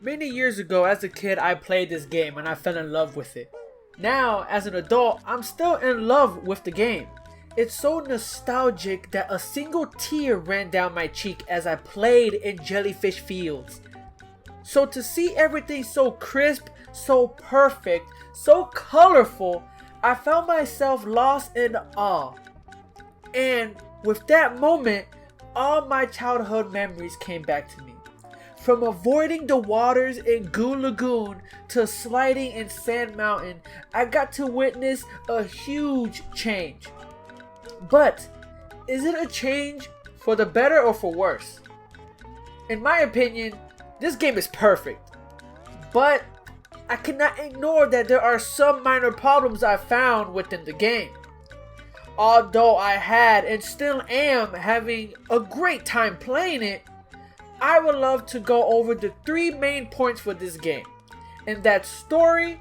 Many years ago as a kid I played this game and I fell in love with it. Now as an adult I'm still in love with the game. It's so nostalgic that a single tear ran down my cheek as I played in Jellyfish Fields. So to see everything so crisp, so perfect, so colorful, I found myself lost in awe. And with that moment, all my childhood memories came back to me. From avoiding the waters in Goo Lagoon to sliding in Sand Mountain, I got to witness a huge change. But is it a change for the better or for worse? In my opinion, this game is perfect. But I cannot ignore that there are some minor problems I found within the game. Although I had and still am having a great time playing it, I would love to go over the 3 main points for this game, and that's story,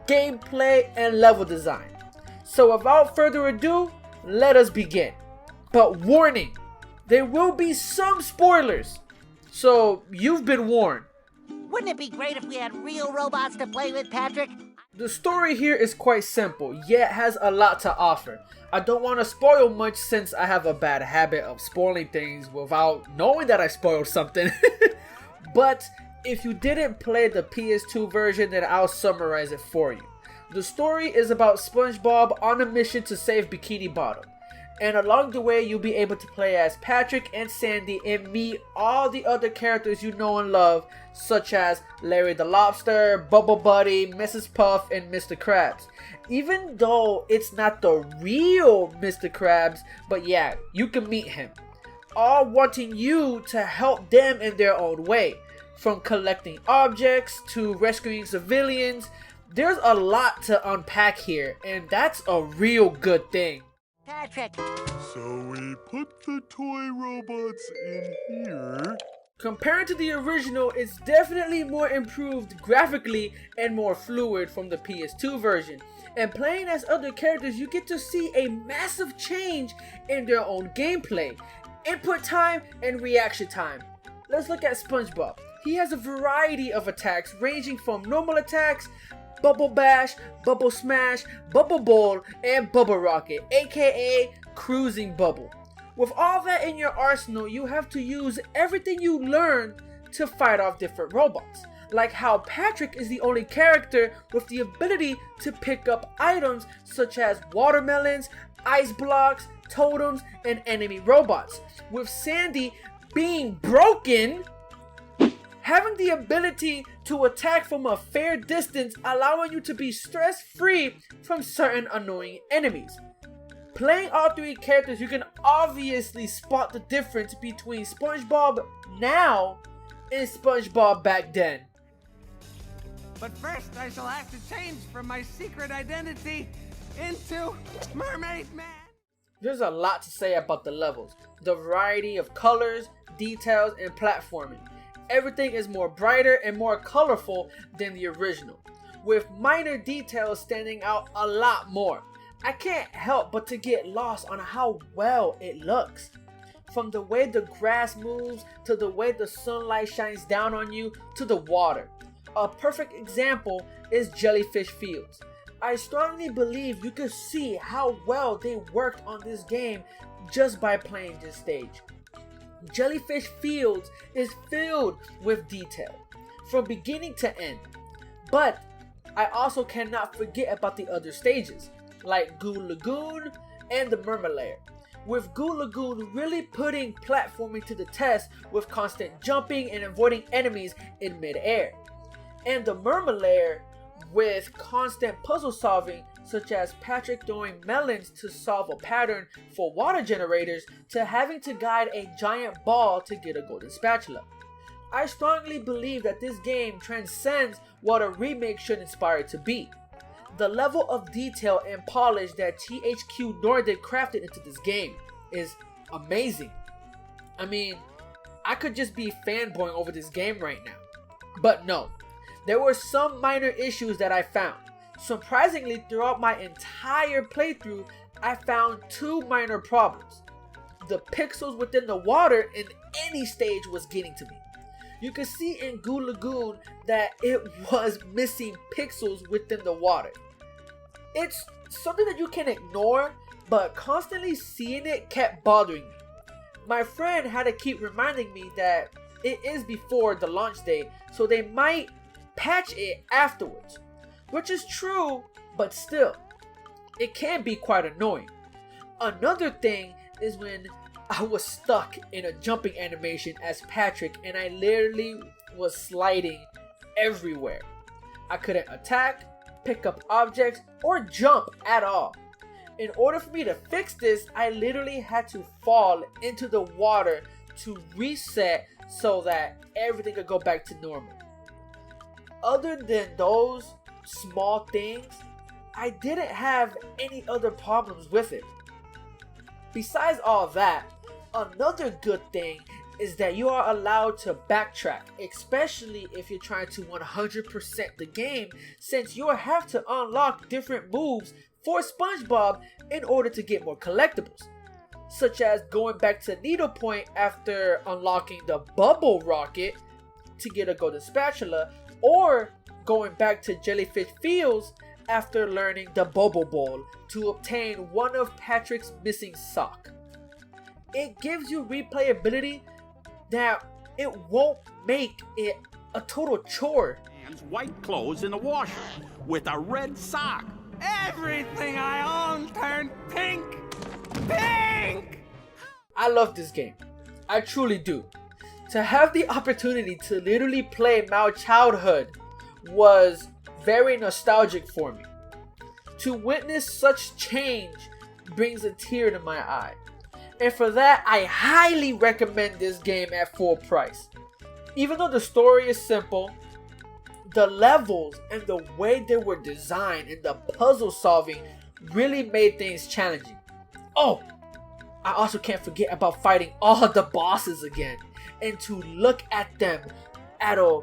gameplay, and level design. So without further ado, let us begin. But warning, there will be some spoilers, so you've been warned. Wouldn't it be great if we had real robots to play with, Patrick? The story here is quite simple, yet has a lot to offer. I don't want to spoil much since I have a bad habit of spoiling things without knowing that I spoiled something. But if you didn't play the PS2 version, then I'll summarize it for you. The story is about SpongeBob on a mission to save Bikini Bottom. And along the way, you'll be able to play as Patrick and Sandy and meet all the other characters you know and love, such as Larry the Lobster, Bubble Buddy, Mrs. Puff, and Mr. Krabs. Even though it's not the real Mr. Krabs, but yeah, you can meet him. All wanting you to help them in their own way. From collecting objects to rescuing civilians, there's a lot to unpack here, and that's a real good thing. Patrick. So we put the toy robots in here. Compared to the original, it's definitely more improved graphically and more fluid from the PS2 version. And playing as other characters, you get to see a massive change in their own gameplay, input time, and reaction time. Let's look at SpongeBob. He has a variety of attacks ranging from normal attacks, Bubble Bash, Bubble Smash, Bubble Bowl, and Bubble Rocket, aka Cruising Bubble. With all that in your arsenal, you have to use everything you learned to fight off different robots. Like how Patrick is the only character with the ability to pick up items such as watermelons, ice blocks, totems, and enemy robots. With Sandy being broken, having the ability to attack from a fair distance, allowing you to be stress-free from certain annoying enemies. Playing all 3 characters, you can obviously spot the difference between SpongeBob now and SpongeBob back then. But first I shall have to change from my secret identity into Mermaid Man. There's a lot to say about the levels, the variety of colors, details, and platforming. Everything is more brighter and more colorful than the original, with minor details standing out a lot more. I can't help but to get lost on how well it looks. From the way the grass moves, to the way the sunlight shines down on you, to the water. A perfect example is Jellyfish Fields. I strongly believe you could see how well they worked on this game just by playing this stage. Jellyfish Fields is filled with detail, from beginning to end. But I also cannot forget about the other stages, like Goo Lagoon and the Mermaid Lair. With Goo Lagoon really putting platforming to the test with constant jumping and avoiding enemies in mid-air. And the Mermaid Lair with constant puzzle solving, such as Patrick throwing melons to solve a pattern for water generators to having to guide a giant ball to get a golden spatula. I strongly believe that this game transcends what a remake should inspire it to be. The level of detail and polish that THQ Nordic crafted into this game is amazing. I mean, I could just be fanboying over this game right now. But no, there were some minor issues that I found. Surprisingly, throughout my entire playthrough, I found 2 minor problems. The pixels within the water in any stage was getting to me. you can see in Goo Lagoon that it was missing pixels within the water. It's something that you can ignore, but constantly seeing it kept bothering me. My friend had to keep reminding me that it is before the launch date, so they might patch it afterwards. Which is true, but still, it can be quite annoying. Another thing is when I was stuck in a jumping animation as Patrick and I literally was sliding everywhere. I couldn't attack, pick up objects, or jump at all. In order for me to fix this, I literally had to fall into the water to reset so that everything could go back to normal. Other than those small things, I didn't have any other problems with it. Besides all that, another good thing is that you are allowed to backtrack, especially if you're trying to 100% the game, since you'll have to unlock different moves for SpongeBob in order to get more collectibles, such as going back to Needlepoint after unlocking the Bubble Rocket to get a golden spatula, or going back to Jellyfish Fields after learning the Bubble Bowl to obtain one of Patrick's missing sock. It gives you replayability that it won't make it a total chore. White clothes in the washer with a red sock. Everything I own turned pink! Pink! I love this game. I truly do. To have the opportunity to literally play my childhood was very nostalgic for me. To witness such change brings a tear to my eye. And for that, I highly recommend this game at full price. Even though the story is simple, the levels and the way they were designed and the puzzle solving really made things challenging. Oh, I also can't forget about fighting all the bosses again, and to look at them at a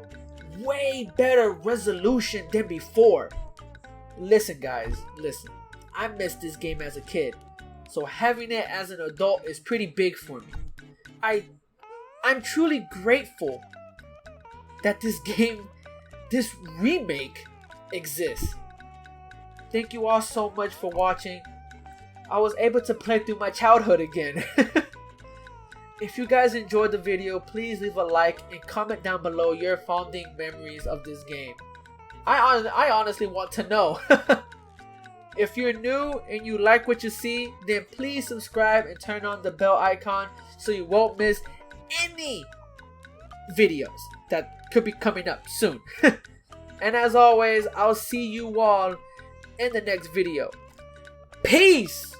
way better resolution than before. Listen guys, listen. I missed this game as a kid, so having it as an adult is pretty big for me. I'm truly grateful that this game, this remake, exists. Thank you all so much for watching. I was able to play through my childhood again. If you guys enjoyed the video, please leave a like and comment down below your fonding memories of this game. I honestly want to know. If you're new and you like what you see, then please subscribe and turn on the bell icon so you won't miss any videos that could be coming up soon. And as always, I'll see you all in the next video. Peace!